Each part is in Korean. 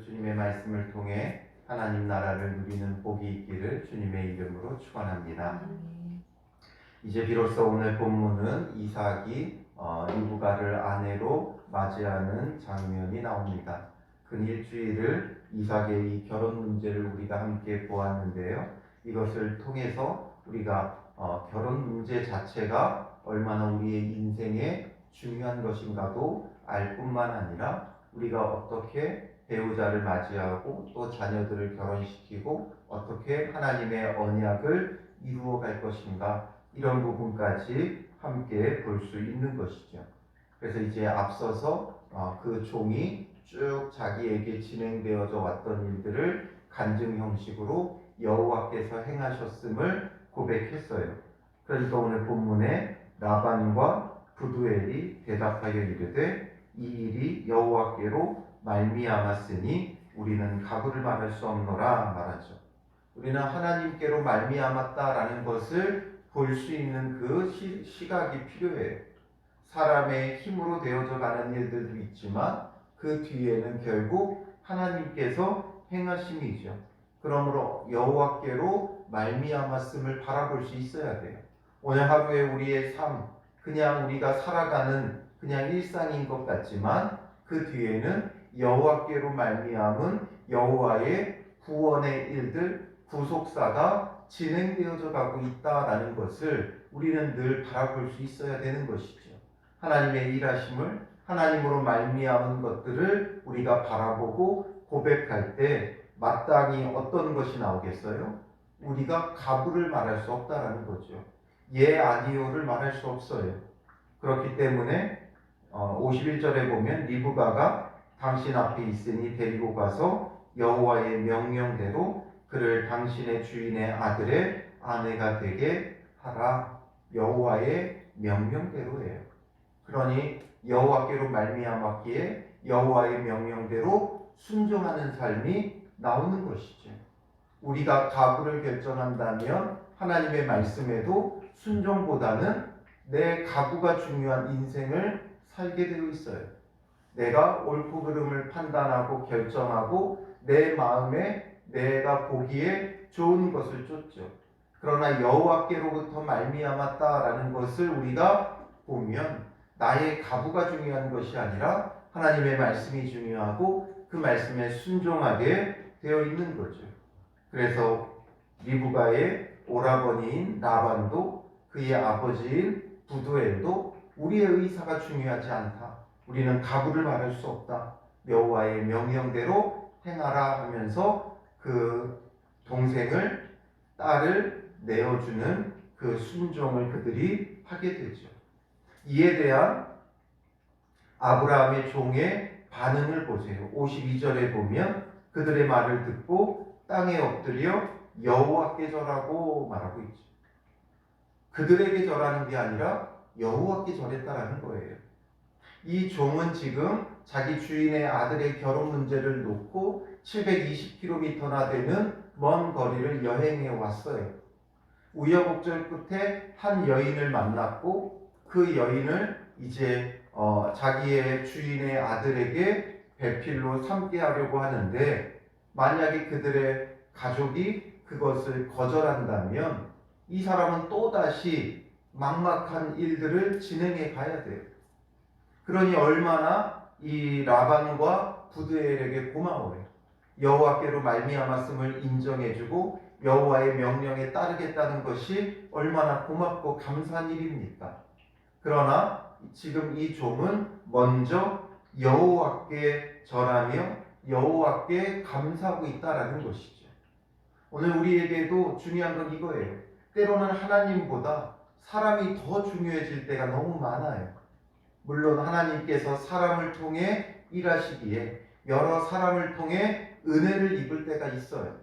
주님의 말씀을 통해 하나님 나라를 누리는 복이 있기를 주님의 이름으로 축원합니다. 이제 비로소 오늘 본문은 이삭이 리브가를 아내로 맞이하는 장면이 나옵니다. 근 일주일을 이삭의 이 결혼 문제를 우리가 함께 보았는데요. 이것을 통해서 우리가 결혼 문제 자체가 얼마나 우리의 인생에 중요한 것인가도 알 뿐만 아니라 우리가 어떻게 배우자를 맞이하고 또 자녀들을 결혼시키고 어떻게 하나님의 언약을 이루어갈 것인가, 이런 부분까지 함께 볼 수 있는 것이죠. 그래서 이제 앞서서 그 종이 쭉 자기에게 진행되어져 왔던 일들을 간증 형식으로 여호와께서 행하셨음을 고백했어요. 그러니까 오늘 본문에 라반과 부두엘이 대답하여 이르되 이 일이 여호와께로 말미암았으니 우리는 가부를 말할 수 없노라 말하죠. 우리는 하나님께로 말미암았다라는 것을 볼 수 있는 그 시각이 필요해요. 사람의 힘으로 되어져 가는 일들도 있지만 그 뒤에는 결국 하나님께서 행하심이죠. 그러므로 여호와께로 말미암았음을 바라볼 수 있어야 돼요. 오늘 하루에 우리의 삶, 그냥 우리가 살아가는 그냥 일상인 것 같지만 그 뒤에는 여호와께로 말미암은 여호와의 구원의 일들, 구속사가 진행되어져 가고 있다라는 것을 우리는 늘 바라볼 수 있어야 되는 것이죠. 하나님의 일하심을, 하나님으로 말미암은 것들을 우리가 바라보고 고백할 때 마땅히 어떤 것이 나오겠어요? 우리가 가부를 말할 수 없다라는 거죠. 예, 아니요를 말할 수 없어요. 그렇기 때문에 51절에 보면 리브가가 당신 앞에 있으니 데리고 가서 여호와의 명령대로 그를 당신의 주인의 아들의 아내가 되게 하라. 여호와의 명령대로예요. 그러니 여호와께로 말미암았기에 여호와의 명령대로 순종하는 삶이 나오는 것이죠. 우리가 가부를 결정한다면 하나님의 말씀에도 순종보다는 내 가부가 중요한 인생을 살게 되어 있어요. 내가 옳고 그름을 판단하고 결정하고 내 마음에 내가 보기에 좋은 것을 쫓죠. 그러나 여호와께로부터 말미암았다라는 것을 우리가 보면 나의 가부가 중요한 것이 아니라 하나님의 말씀이 중요하고 그 말씀에 순종하게 되어 있는 거죠. 그래서 리브가의 오라버니인 라반도 그의 아버지인 부두엘도 우리의 의사가 중요하지 않다. 우리는 가부를 말할 수 없다. 여호와의 명령대로 행하라 하면서 그 동생을, 딸을 내어주는 그 순종을 그들이 하게 되죠. 이에 대한 아브라함의 종의 반응을 보세요. 52절에 보면 그들의 말을 듣고 땅에 엎드려 여호와께 절하고 말하고 있죠. 그들에게 절하는 게 아니라 여호와께 절했다라는 거예요. 이 종은 지금 자기 주인의 아들의 결혼 문제를 놓고 720km나 되는 먼 거리를 여행해 왔어요. 우여곡절 끝에 한 여인을 만났고 그 여인을 이제 자기의 주인의 아들에게 배필로 삼게 하려고 하는데, 만약에 그들의 가족이 그것을 거절한다면 이 사람은 또다시 막막한 일들을 진행해 가야 돼요. 그러니 얼마나 이 라반과 부두엘에게 고마워요. 여호와께로 말미암았음을 인정해주고 여호와의 명령에 따르겠다는 것이 얼마나 고맙고 감사한 일입니까? 그러나 지금 이 종은 먼저 여호와께 절하며 여호와께 감사하고 있다라는 것이죠. 오늘 우리에게도 중요한 건 이거예요. 때로는 하나님보다 사람이 더 중요해질 때가 너무 많아요. 물론 하나님께서 사람을 통해 일하시기에 여러 사람을 통해 은혜를 입을 때가 있어요.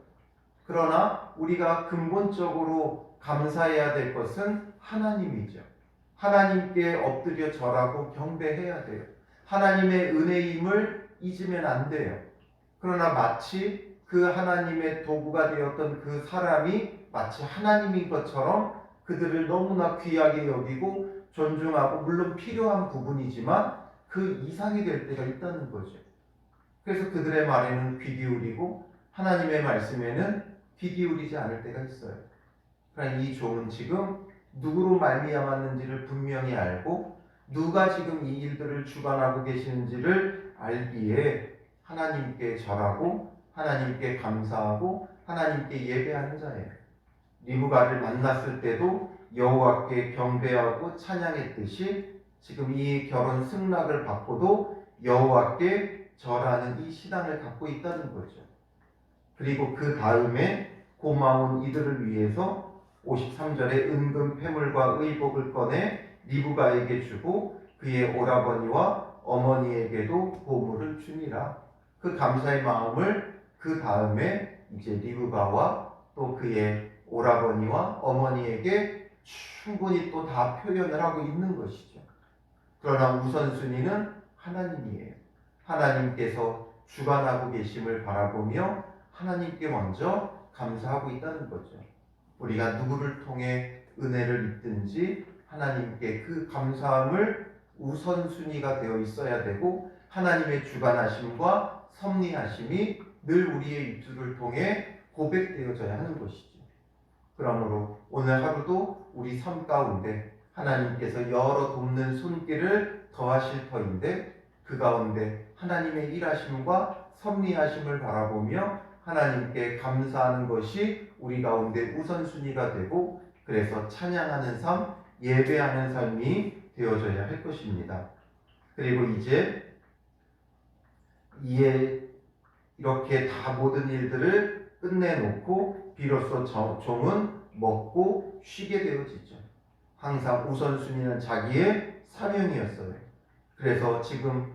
그러나 우리가 근본적으로 감사해야 될 것은 하나님이죠. 하나님께 엎드려 절하고 경배해야 돼요. 하나님의 은혜임을 잊으면 안 돼요. 그러나 마치 그 하나님의 도구가 되었던 그 사람이 마치 하나님인 것처럼 그들을 너무나 귀하게 여기고 존중하고, 물론 필요한 부분이지만 그 이상이 될 때가 있다는 거죠. 그래서 그들의 말에는 귀 기울이고 하나님의 말씀에는 귀 기울이지 않을 때가 있어요. 그러나 이 종은 지금 누구로 말미암았는지를 분명히 알고 누가 지금 이 일들을 주관하고 계시는지를 알기에 하나님께 절하고 하나님께 감사하고 하나님께 예배하는 자예요. 리브가를 만났을 때도 여호와께 경배하고 찬양했듯이 지금 이 결혼 승낙을 받고도 여호와께 절하는 이 신앙을 갖고 있다는 거죠. 그리고 그 다음에 고마운 이들을 위해서 53절에 은금 패물과 의복을 꺼내 리브가에게 주고 그의 오라버니와 어머니에게도 보물을 주니라. 그 감사의 마음을 그 다음에 이제 리브가와 또 그의 오라버니와 어머니에게 충분히 또 다 표현을 하고 있는 것이죠. 그러나 우선순위는 하나님이에요. 하나님께서 주관하고 계심을 바라보며 하나님께 먼저 감사하고 있다는 거죠. 우리가 누구를 통해 은혜를 입든지 하나님께 그 감사함을 우선순위가 되어 있어야 되고 하나님의 주관하심과 섭리하심이 늘 우리의 입술을 통해 고백되어져야 하는 것이죠. 그러므로 오늘 하루도 우리 삶 가운데 하나님께서 여러 돕는 손길을 더하실 터인데 그 가운데 하나님의 일하심과 섭리하심을 바라보며 하나님께 감사하는 것이 우리 가운데 우선순위가 되고 그래서 찬양하는 삶, 예배하는 삶이 되어져야 할 것입니다. 그리고 이제 이렇게 다 모든 일들을 끝내놓고 비로소 종은 먹고 쉬게 되어지죠. 항상 우선순위는 자기의 사명이었어요. 그래서 지금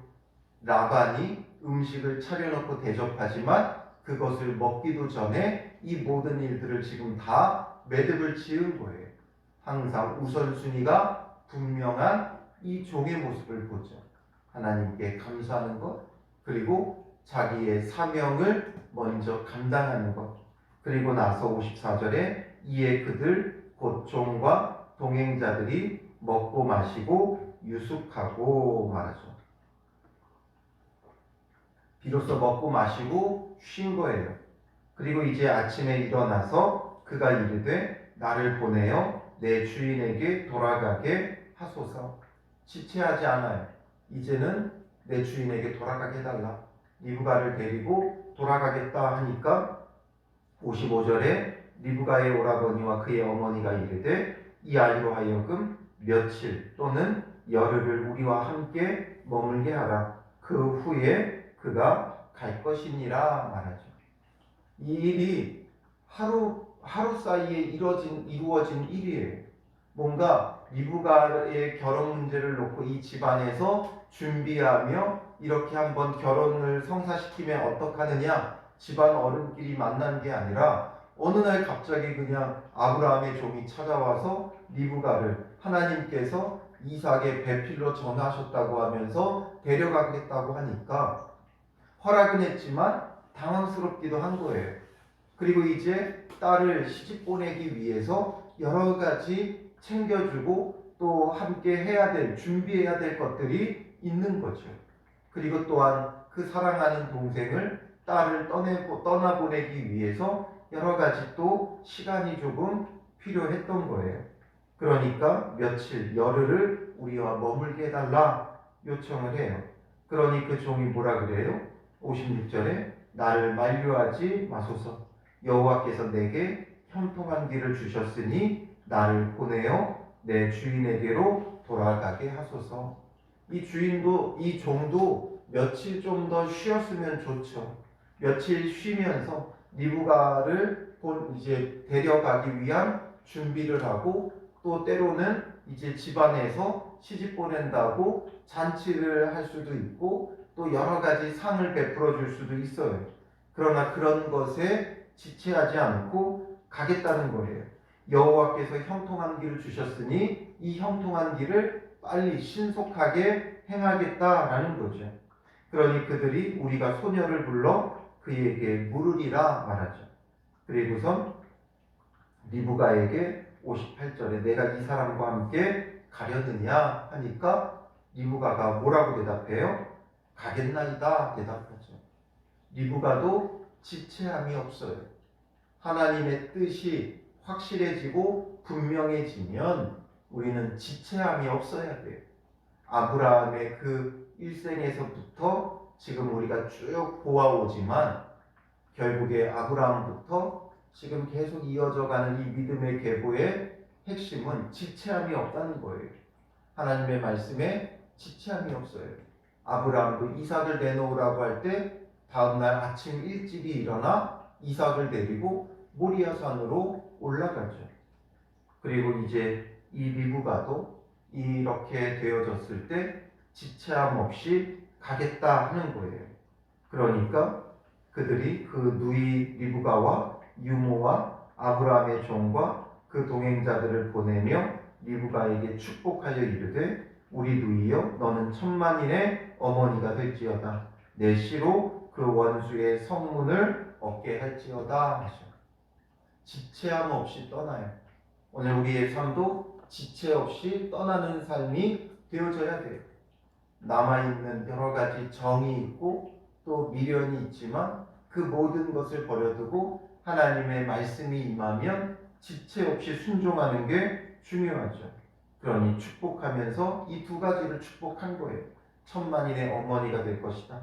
라반이 음식을 차려놓고 대접하지만 그것을 먹기도 전에 이 모든 일들을 지금 다 매듭을 지은 거예요. 항상 우선순위가 분명한 이 종의 모습을 보죠. 하나님께 감사하는 것, 그리고 자기의 사명을 먼저 감당하는 것. 그리고 나서 54절에 이에 그들 곧 종과 동행자들이 먹고 마시고 유숙하고 말하죠. 비로소 먹고 마시고 쉰 거예요. 그리고 이제 아침에 일어나서 그가 이르되 나를 보내어 내 주인에게 돌아가게 하소서. 지체하지 않아요. 이제는 내 주인에게 돌아가게 해달라. 리브가를 데리고 돌아가겠다 하니까 55절에 리브가의 오라버니와 그의 어머니가 이르되 이 아이로 하여금 며칠 또는 열흘을 우리와 함께 머물게 하라. 그 후에 그가 갈 것이니라 말하죠. 이 일이 하루 사이에 이루어진 일이에요. 뭔가 리브가의 결혼 문제를 놓고 이 집안에서 준비하며 이렇게 한번 결혼을 성사시키면 어떡하느냐 집안 어른끼리 만난 게 아니라 어느 날 갑자기 그냥 아브라함의 종이 찾아와서 리브가를 하나님께서 이삭의 배필로 전하셨다고 하면서 데려가겠다고 하니까 허락은 했지만 당황스럽기도 한 거예요. 그리고 이제 딸을 시집 보내기 위해서 여러 가지 챙겨주고 또 함께 해야 될, 준비해야 될 것들이 있는 거죠. 그리고 또한 그 사랑하는 동생을 딸을 떠나보내기 위해서 여러 가지 또 시간이 조금 필요했던 거예요. 그러니까 며칠, 열흘을 우리와 머물게 해달라 요청을 해요. 그러니 그 종이 뭐라 그래요? 56절에 나를 만류하지 마소서. 여호와께서 내게 형통한 길을 주셨으니 나를 보내어 내 주인에게로 돌아가게 하소서. 이 종도 며칠 좀 더 쉬었으면 좋죠. 며칠 쉬면서 리브가를 이제 데려가기 위한 준비를 하고 또 때로는 이제 집안에서 시집 보낸다고 잔치를 할 수도 있고 또 여러 가지 상을 베풀어 줄 수도 있어요. 그러나 그런 것에 지체하지 않고 가겠다는 거예요. 여호와께서 형통한 길을 주셨으니 이 형통한 길을 빨리 신속하게 행하겠다라는 거죠. 그러니 그들이 우리가 소녀를 불러 그에게 물으리라 말하죠. 그리고선 리브가에게 58절에 내가 이 사람과 함께 가려느냐 하니까 리브가가 뭐라고 대답해요? 가겠나이다 대답하죠. 리브가도 지체함이 없어요. 하나님의 뜻이 확실해지고 분명해지면 우리는 지체함이 없어야 돼요. 아브라함의 그 일생에서부터 지금 우리가 쭉 보아오지만 결국에 아브라함부터 지금 계속 이어져 가는 이 믿음의 계보의 핵심은 지체함이 없다는 거예요. 하나님의 말씀에 지체함이 없어요. 아브라함도 이삭을 내놓으라고 할 때 다음날 아침 일찍이 일어나 이삭을 데리고 모리아산으로 올라가죠. 그리고 이제 이 리브가도 이렇게 되어졌을 때 지체함 없이 가겠다 하는 거예요. 그러니까 그들이 그 누이 리브가와 유모와 아브라함의 종과 그 동행자들을 보내며 리브가에게 축복하여 이르되 우리 누이여 너는 천만인의 어머니가 될지어다. 내 씨로 그 원수의 성문을 얻게 할지어다 하셔. 지체함 없이 떠나요. 오늘 우리의 삶도 지체 없이 떠나는 삶이 되어져야 돼요. 남아있는 여러 가지 정이 있고 또 미련이 있지만 그 모든 것을 버려두고 하나님의 말씀이 임하면 지체 없이 순종하는 게 중요하죠. 그러니 축복하면서 이 두 가지를 축복한 거예요. 천만인의 어머니가 될 것이다.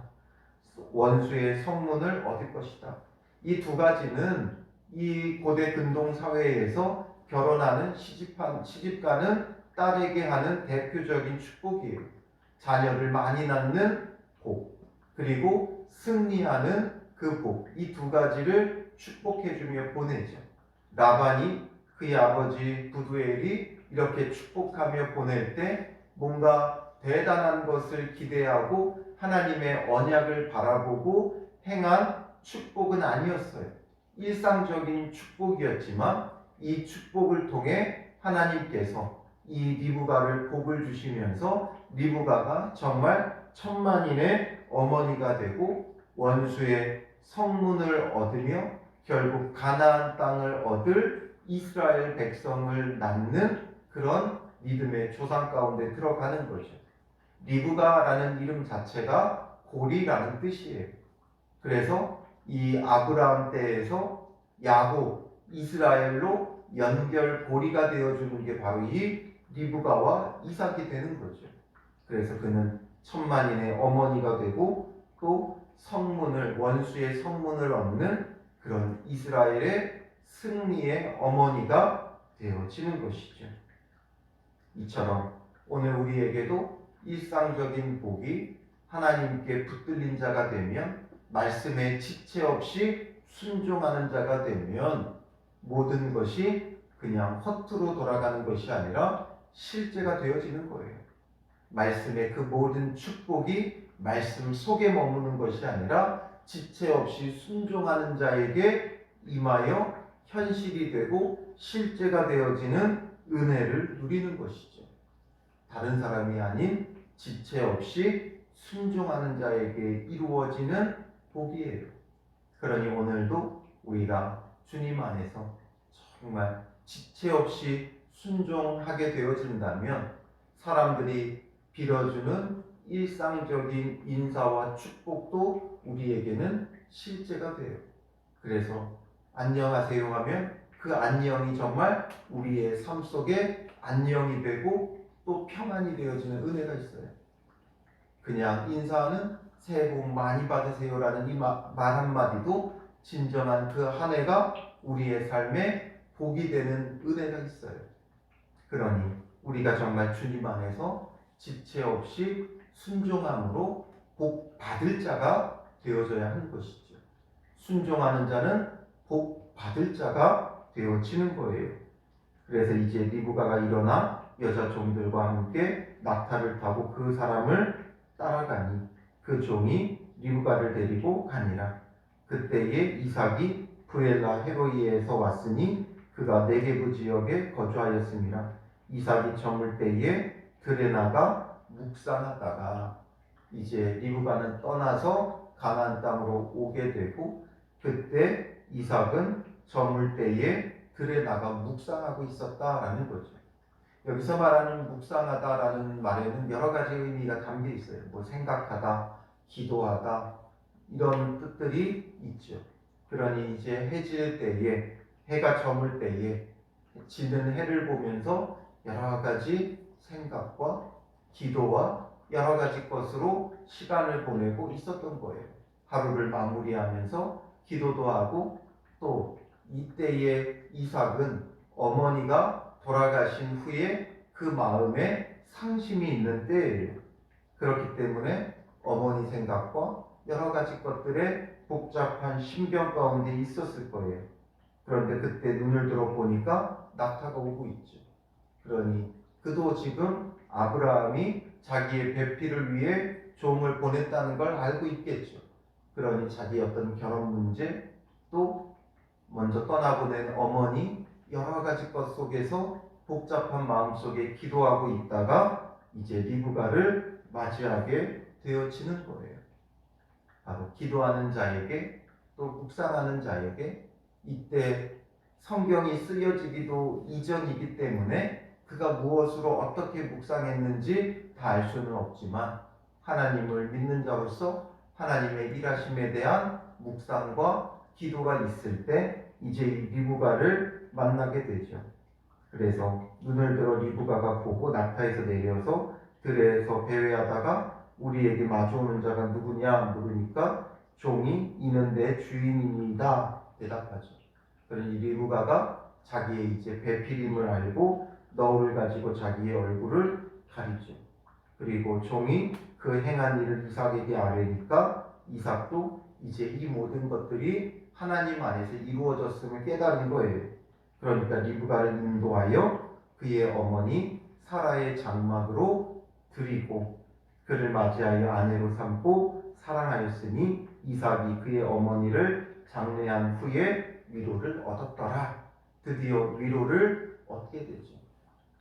원수의 성문을 얻을 것이다. 이 두 가지는 이 고대 근동 사회에서 결혼하는 시집가는 딸에게 하는 대표적인 축복이에요. 자녀를 많이 낳는 복, 그리고 승리하는 그 복, 이 두 가지를 축복해주며 보내죠. 라반이 그의 아버지 부두엘이 이렇게 축복하며 보낼 때 뭔가 대단한 것을 기대하고 하나님의 언약을 바라보고 행한 축복은 아니었어요. 일상적인 축복이었지만 이 축복을 통해 하나님께서 이 리브가를 복을 주시면서 리브가가 정말 천만인의 어머니가 되고 원수의 성문을 얻으며 결국 가나안 땅을 얻을 이스라엘 백성을 낳는 그런 믿음의 조상 가운데 들어가는 거죠. 리브가라는 이름 자체가 고리라는 뜻이에요. 그래서 이 아브라함 때에서 야곱, 이스라엘로 연결 고리가 되어주는 게 바로 이 리브가와 이삭이 되는 거죠. 그래서 그는 천만인의 어머니가 되고 또 성문을, 원수의 성문을 얻는 그런 이스라엘의 승리의 어머니가 되어지는 것이죠. 이처럼 오늘 우리에게도 일상적인 복이 하나님께 붙들린 자가 되면, 말씀에 지체 없이 순종하는 자가 되면 모든 것이 그냥 허투루 돌아가는 것이 아니라 실제가 되어지는 거예요. 말씀의 그 모든 축복이 말씀 속에 머무는 것이 아니라 지체 없이 순종하는 자에게 임하여 현실이 되고 실제가 되어지는 은혜를 누리는 것이죠. 다른 사람이 아닌 지체 없이 순종하는 자에게 이루어지는 복이에요. 그러니 오늘도 우리가 주님 안에서 정말 지체 없이 순종하게 되어진다면 사람들이 빌어주는 일상적인 인사와 축복도 우리에게는 실제가 돼요. 그래서 안녕하세요 하면 그 안녕이 정말 우리의 삶 속에 안녕이 되고 또 평안이 되어지는 은혜가 있어요. 그냥 인사하는 새해 복 많이 받으세요라는 이 말 한마디도 진정한 그 한 해가 우리의 삶에 복이 되는 은혜가 있어요. 그러니 우리가 정말 주님 안에서 지체 없이 순종함으로 복 받을 자가 되어져야 하는 것이죠. 순종하는 자는 복 받을 자가 되어지는 거예요. 그래서 이제 리브가가 일어나 여자 종들과 함께 낙타를 타고 그 사람을 따라가니 그 종이 리브가를 데리고 가니라. 그때에 이삭이 브엘라 헤로이에서 왔으니 그가 네게브 지역에 거주하였습니다. 이삭이 저물 때에 들에 나가 묵상하다가 이제 리브가는 떠나서 가나안 땅으로 오게 되고, 그때 이삭은 저물 때에 들에 나가 묵상하고 있었다라는 거죠. 여기서 말하는 묵상하다라는 말에는 여러 가지 의미가 담겨 있어요. 뭐 생각하다, 기도하다, 이런 뜻들이 있죠. 그러니 이제 해질 때에, 해가 저물 때에 지는 해를 보면서 여러 가지 생각과 기도와 여러 가지 것으로 시간을 보내고 있었던 거예요. 하루를 마무리하면서 기도도 하고, 또 이때의 이삭은 어머니가 돌아가신 후에 그 마음에 상심이 있는 때예요. 그렇기 때문에 어머니 생각과 여러 가지 것들에 복잡한 신경 가운데 있었을 거예요. 그런데 그때 눈을 들어 보니까 낙타가 오고 있죠. 그러니 그도 지금 아브라함이 자기의 배필을 위해 종을 보냈다는 걸 알고 있겠죠. 그러니 자기 어떤 결혼 문제, 또 먼저 떠나보낸 어머니, 여러 가지 것 속에서 복잡한 마음 속에 기도하고 있다가 이제 리브가를 맞이하게 되어지는 거예요. 바로 기도하는 자에게, 또 묵상하는 자에게, 이때 성경이 쓰여지기도 이전이기 때문에 그가 무엇으로 어떻게 묵상했는지 다 알 수는 없지만, 하나님을 믿는 자로서 하나님의 일하심에 대한 묵상과 기도가 있을 때 이제 이 리브가를 만나게 되죠. 그래서 눈을 들어 리브가가 보고 낙타에서 내려서 들에서 배회하다가 우리에게 마주오는 자가 누구냐 물으니까 종이 이는 내 주인입니다 대답하죠. 그러니 리브가가 자기의 이제 배필임을 알고 너울을 가지고 자기의 얼굴을 가리죠. 그리고 종이 그 행한 일을 이삭에게 아뢰니까 이삭도 이제 이 모든 것들이 하나님 안에서 이루어졌음을 깨달은 거예요. 그러니까 리브가를 인도하여 그의 어머니 사라의 장막으로 드리고 그를 맞이하여 아내로 삼고 사랑하였으니 이삭이 그의 어머니를 장례한 후에 위로를 얻었더라. 드디어 위로를 얻게 되죠.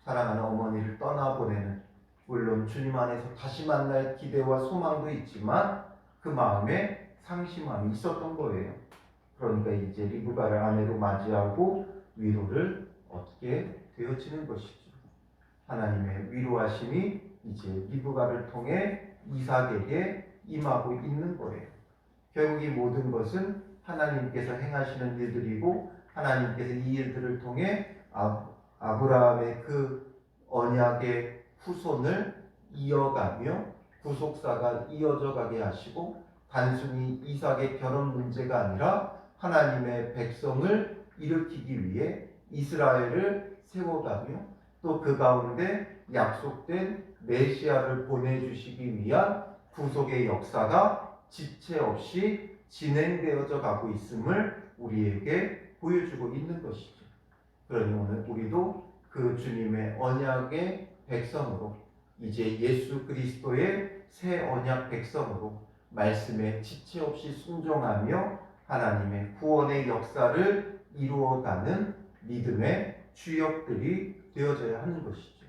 사랑하는 어머니를 떠나보내는, 물론 주님 안에서 다시 만날 기대와 소망도 있지만 그 마음에 상심함이 있었던 거예요. 그러니까 이제 리브가를 아내로 맞이하고 위로를 얻게 되어지는 것이죠. 하나님의 위로하심이 이제 리브가를 통해 이삭에게 임하고 있는 거예요. 결국 이 모든 것은 하나님께서 행하시는 일들이고, 하나님께서 이 일들을 통해 아브라함의 그 언약의 후손을 이어가며 구속사가 이어져 가게 하시고, 단순히 이삭의 결혼 문제가 아니라 하나님의 백성을 일으키기 위해 이스라엘을 세워가며 또 그 가운데 약속된 메시아를 보내주시기 위한 구속의 역사가 지체 없이 진행되어져 가고 있음을 우리에게 보여주고 있는 것이죠. 그러니 오늘 우리도 그 주님의 언약의 백성으로, 이제 예수 그리스도의 새 언약 백성으로 말씀에 지체 없이 순종하며 하나님의 구원의 역사를 이루어가는 믿음의 주역들이 되어져야 하는 것이죠.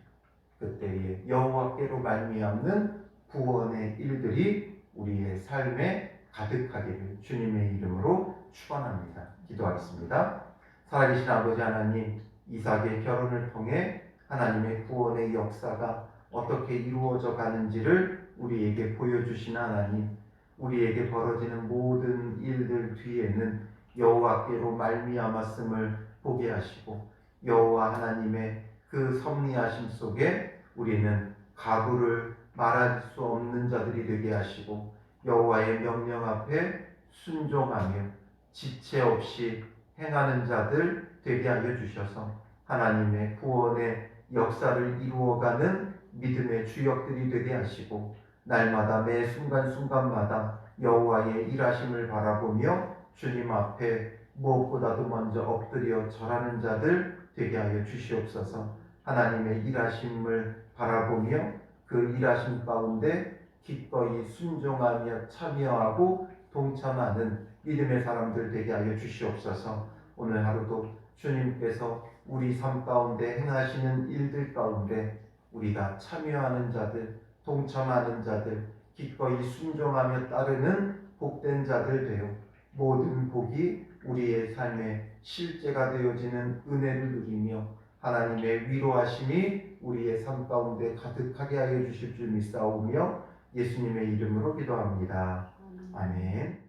그때에 여호와께로 말미암는 구원의 일들이 우리의 삶에 가득하기를 주님의 이름으로 축원합니다. 기도하겠습니다. 살아계신 아버지 하나님, 이삭의 결혼을 통해 하나님의 구원의 역사가 어떻게 이루어져 가는지를 우리에게 보여주신 하나님, 우리에게 벌어지는 모든 일들 뒤에는 여호와께로 말미암았음을 보게 하시고, 여호와 하나님의 그 섭리하심 속에 우리는 가부를 말할 수 없는 자들이 되게 하시고, 여호와의 명령 앞에 순종하며 지체 없이 행하는 자들 되게 하여 주셔서 하나님의 구원의 역사를 이루어가는 믿음의 주역들이 되게 하시고, 날마다 매 순간순간마다 여호와의 일하심을 바라보며 주님 앞에 무엇보다도 먼저 엎드려 절하는 자들 되게 하여 주시옵소서. 하나님의 일하심을 바라보며 그 일하심 가운데 기꺼이 순종하며 참여하고 동참하는 믿음의 사람들 되게 하여 주시옵소서. 오늘 하루도 주님께서 우리 삶 가운데 행하시는 일들 가운데 우리가 참여하는 자들, 동참하는 자들, 기꺼이 순종하며 따르는 복된 자들 되어 모든 복이 우리의 삶의 실제가 되어지는 은혜를 누리며 하나님의 위로하심이 우리의 삶 가운데 가득하게 하여 주실 줄 믿사오며 예수님의 이름으로 기도합니다. 아멘.